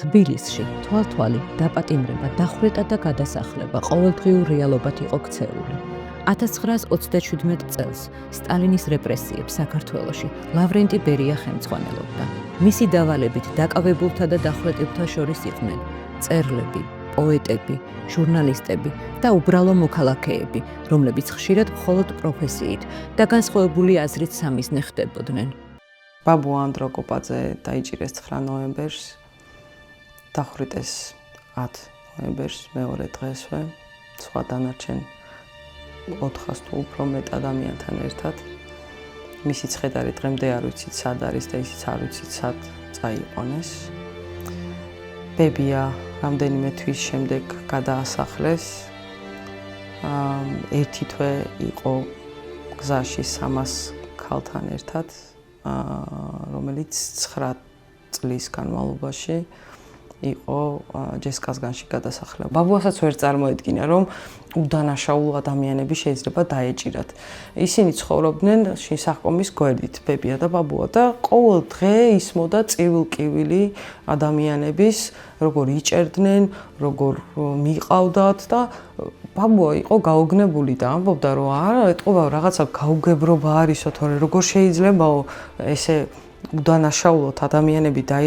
თბილისში თვალთვალი დაპატიმრება, დახვრეტა და გადასახლება ყოველდღიურ რეალობად იყო ქცეული. 1937 წელს სტალინის რეპრესიებს საქართველოში ლავრენტი ბერია ხელმძღვანელობდა. მისი დავალებით დაკავებულთა და დახვრეტებულთა შორის იყვნენ მწერლები, პოეტები, ჟურნალისტები და უბრალო მოქალაქეები, რომლებიც ხშირად მხოლოდ პროფესიით და განსხვავებული აზრით სამიზნე ხდებოდნენ. ბაბუ ანდროკოპაძე დაიჭირეს 9 ნოემბერს, დახვრიტეს 10 ნოემბერს მეორე დღესვე, სხვა დანარჩენ 400 თუ უფრო მეტ ადამიანთან ერთად. მისი ცხედარი დღემდე არ ვიცით სად არის და ისიც არ ვიცით სად წაიყვანეს. ბებია რამდენიმე თვის შემდეგ გადაასახლეს. ერთი თვე იყო გზაში 300 ქალთან ერთად, რომელიც 9 წლის განმავლობაში იყო ჯესკაზგანში გადასახლება. ბაბუასაც ვერ წარმოედგინა, რომ უდანაშაულო ადამიანები შეიძლება დაეჭირათ. ისინი ცხოვრობდნენ შინსახკომის გვერდით, ბებია და ბაბუა და ყოველ დღე ისმოდა წივილ-კივილი ადამიანების, როგორ იჭერდნენ, როგორ მიყავდათ და ბაბუა იყო გაოგნებული და ამბობდა, რომ არა, ეთყობა რაღაცა გაუგებრობა არისო, თორე როგორ შეიძლებაო ესე უდანაშაულოთ ადამიანები და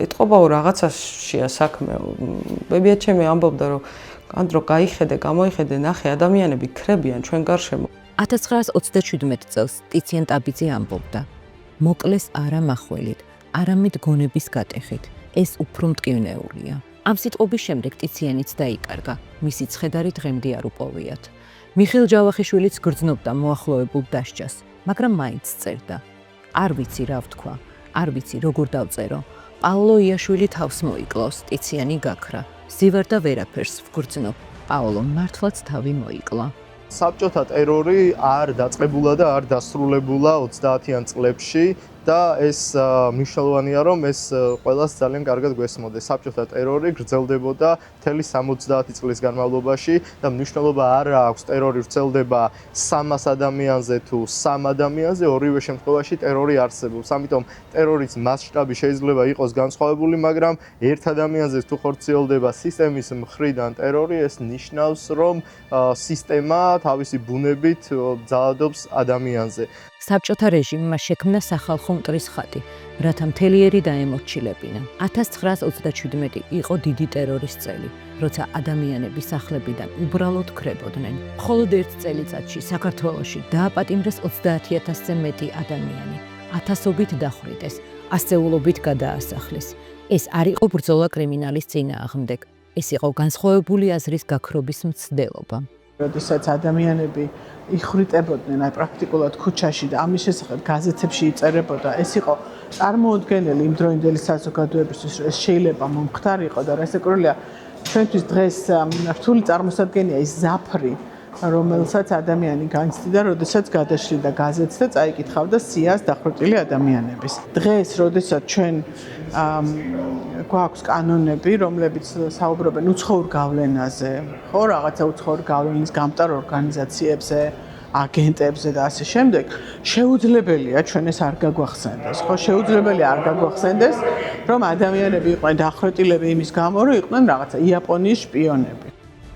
ეთყობაო რაღაცაშია საქმე. ბებია ჩემი ამბობდა, რომ ანდრო გაიხედე, გამოიხედე, ნახე ადამიანები ქრებიან ჩვენ გარშემო. 1927 წელს ტიციან ტაბიძე ამბობდა: მოკლეს არა მახველით, არამედ გონების გატეხით. ეს უფრო მტკივნეულია. ამ სიტყვის შემდეგ ტიციანიც დაიკარგა. მისი ცხედარი დღემდე არ უპოვიათ. მიხეილ ჯავახიშვილიც გრძნობდა მოახლოებულ დასჯას, მაგრამ მაინც წერდა: არ ვიცი რა ვთქვა, არ ვიცი როგორ დავწერო. პაოლო იაშვილი თავს მოიკლავს, ტიციანი გაქრა. ზივარ და ვერაფერს ვგრძნობ. პაოლომ მართლაც თავი მოიკლა. საბჭოთა ტერორი არ დაწყებულა და არ დასრულებულა 30-იან წლებში და ეს მნიშვნელოვანია, რომ ეს ყველას ძალიან კარგად გვესმოდეს. საბჭოთა ტერორი გრძელდებოდა მთელი 70 წლის განმავლობაში და მნიშვნელობა არ აქვს ტერორი ვრცელდება 300 ადამიანზე თუ 3 ადამიანზე, ორივე შემთხვევაში ტერორი არსებობს. ამიტომ ტერორის მასშტაბი შეიძლება იყოს განსხვავებული, მაგრამ ერთ ადამიანზე თუ ხორციელდება სისტემის მხრიდან ტერორი, ეს ნიშნავს, რომ სისტემა თავისი ბუნებით ძალადობს ადამიანზე. საბჭოთა რეჟიმმა შექმნა სახალხო მტრის ხატი, რათა მთლიერი დაემორჩილებინა. 1927 იყო დიდი ტერორის წელი, როცა ადამიანები სახლებიდან უბრალოდ ქრებოდნენ. მხოლოდ ერთ წელიწადში საქართველოში დააპატიმრეს 30,000-ზე მეტი ადამიანი, ათასობით დახვრიტეს, ასეულობით გადაასახლეს. ეს არ იყო ბრძოლა კრიმინალის წინააღმდეგ, ეს იყო განსხვავებული აზრის გაქრობის მცდელობა. როდესაც ადამიანები იხვრიტებოდნენ პრაქტიკულად ქუჩაში და ამის შესახებ გაზეთებში იწერებოდა, ეს იყო წარმოუდგენელი იმ დროინდელი საზოგადოებისთვის, ეს შეიძლება მომხდარიყო და რასაკვირველია, ჩვენთვის დღეს რთული წარმოსადგენია ის ზაფრი, რომელსაც ადამიანი განიცდიდა, როდესაც გადაშლიდა გაზეთს და წაიკითხავდა სიას დახვრეტილი ადამიანების. დღეს, როდესაც ჩვენ გვაქვს კანონები, რომლებიც საუბრობენ უცხოურ გავლენაზე, ხო, რაღაცა უცხოურ გავლენის გამტარ ორგანიზაციებზე, აგენტებზე და ასე შემდეგ, შეუძლებელია ჩვენ ეს არ გაგვახსენდეს, ხო, შეუძლებელია არ გაგვახსენდეს, რომ ადამიანები იყვნენ დახვრეტილები იმის გამო, რომ იყვნენ რაღაცა იაპონიის შპიონები.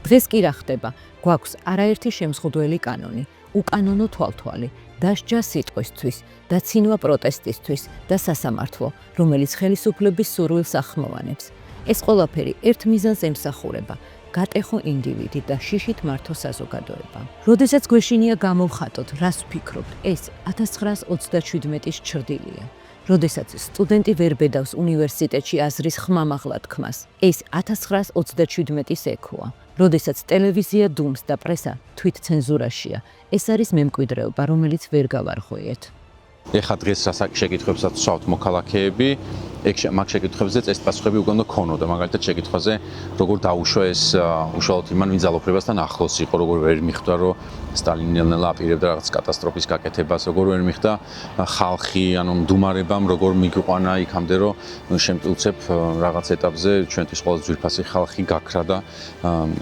დღეს კი რა ხდება? გვაქვს არაერთი შემზღუდველი კანონი, უკანონო თვალთვალი, დასჯა სიტყვისთვის, დაცინვა პროტესტისთვის და სასამართლო, რომელიც ხელისუფლების სურვილს ახმოვანებს. ეს ყველაფერი ერთ მიზანს ემსახურება: გატეხო ინდივიდი და შიშით მართო საზოგადოება. როდესაც გვეშინია გამოვხატოთ, რას ვფიქრობთ, ეს 1927-ის ჩრდილია. როდესაც სტუდენტი ვერ ბედავს უნივერსიტეტში აზრის ხმამაღლა თქმას, ეს 1927-ის ექოა. როდესაც ტელევიზია დუმს და პრესა თვითცენზურაშია, ეს არის მემკვიდრეობა, რომელიც ვერ გავარღვიეთ. ეხლა დღეს შეკითხვებსაც ვსვავთ მოქალაქეები, მაგ შეკითხვებზე წესპასუხები უკვე უნდა ქონოდა, მაგალითად შეკითხვაზე როგორ დაუშვა ეს უშუალოდ იმან ვინ ძალოფრებასთან ახლოს იყო, როგორ ვერ მიხვდა, რომ სტალინი ნელ-ნელა აპირებდა რაღაც კატასტროფის გაკეთებას, როგორ ვერ მიხვდა ხალხი, ანუ მდუმარებამ როგორ მიგვიყვანა იქამდე, რომ შემტულცებ რაღაც ეტაპზე ჩვენთვის ყველაზე ძვირფასი ხალხი გაქრა და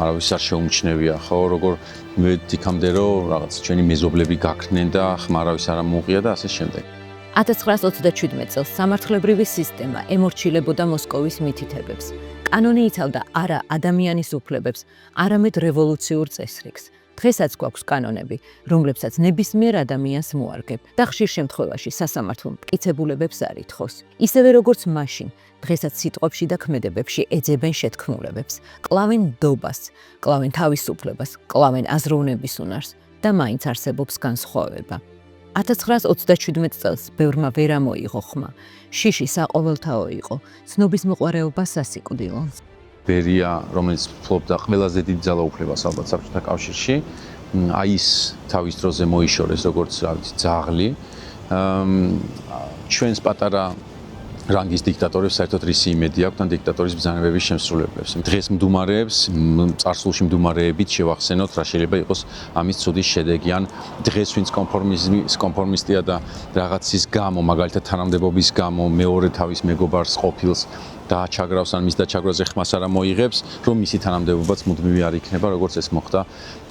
არავის არ შეუმჩნევია, ხო, როგორ მივედით იქამდე, რომ რაღაც ჩვენი მეზობლები გაქრნენ და ხმა არავის არ ამოუღია და ასე შემდეგ. 1927 წელს სამართლებრივი სისტემა ემორჩილებოდა მოსკოვის მითითებებს. კანონი იცავდა არა ადამიანის უფლებებს, არამედ რევოლუციურ წესრიგს. დღესაც გვაქვს კანონები, რომლებსაც ნებისმიერ ადამიანს მოარგებ და ხშირ შემთხვევაში სასამართლო მტკიცებულებებს არ ითხოვს. ისევე როგორც მაშინ, დღესაც სიტყვებში და ქმედებებში ეძებენ შეთქმულებებს, კლავენ ნდობას, კლავენ თავისუფლებას, კლავენ აზროვნების უნარს და მაინც არსებობს განსხვავება. 1927 წელს ბევრმა ვერ ამოიღო ხმა. შიში საყოველთაო იყო, ცნობის მოყვარეობა სასიკვდილო. ბერია, რომელიც ფლობდა ყველაზე დიდ ძალაუფლებას ალბათ საბჭოთა კავშირში, აი ის თავის დროზე მოიშორეს როგორც რა ვიცი, ძაღლი. ჩვენს პატარა რანგის დიქტატორებს საერთოდ რისი იმედი აქვს თან დიქტატორის ბრძანებების შემსრულებლებს. დღეს მდუმარეებს, წარსულში მდუმარეებით შევახსენოთ, რა შეიძლება იყოს ამის ცუდი შედეგი, ან დღეს ვინც კონფორმისტია და რაღაცის გამო, მაგალითად თანამდებობის გამო მეორე თავის მეგობარს ყოფილს დააჩაგრავს, ან მის დაჩაგვრაზე ხმას არ მოიღებს, რომ მისი თანამდებობაც მუდმივი არ იქნება, როგორც ეს მოხდა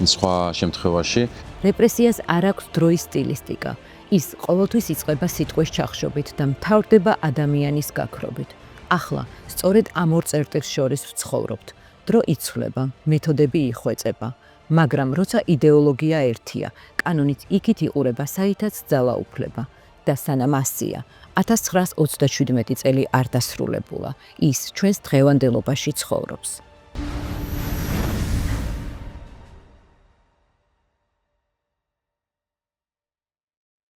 სხვა შემთხვევაში. რეპრესიას არ აქვს დროის სტილისტიკა. ის ყოველთვის იწყება სიტყვის ჩახშობით და მთავრდება ადამიანის გაქრობით. ახლა, სწორედ ამ ორ წერტილს შორის ვცხოვრობთ. დრო იცვლება, მეთოდები იხვეწება, მაგრამ როცა იდეოლოგია ერთია, კანონით იქით იყურება საითაც ძალაუფლება და სანამ ასია, 1927 წელი არ დასრულებულა. ის ჩვენს დღევანდელობაში ცხოვრობს.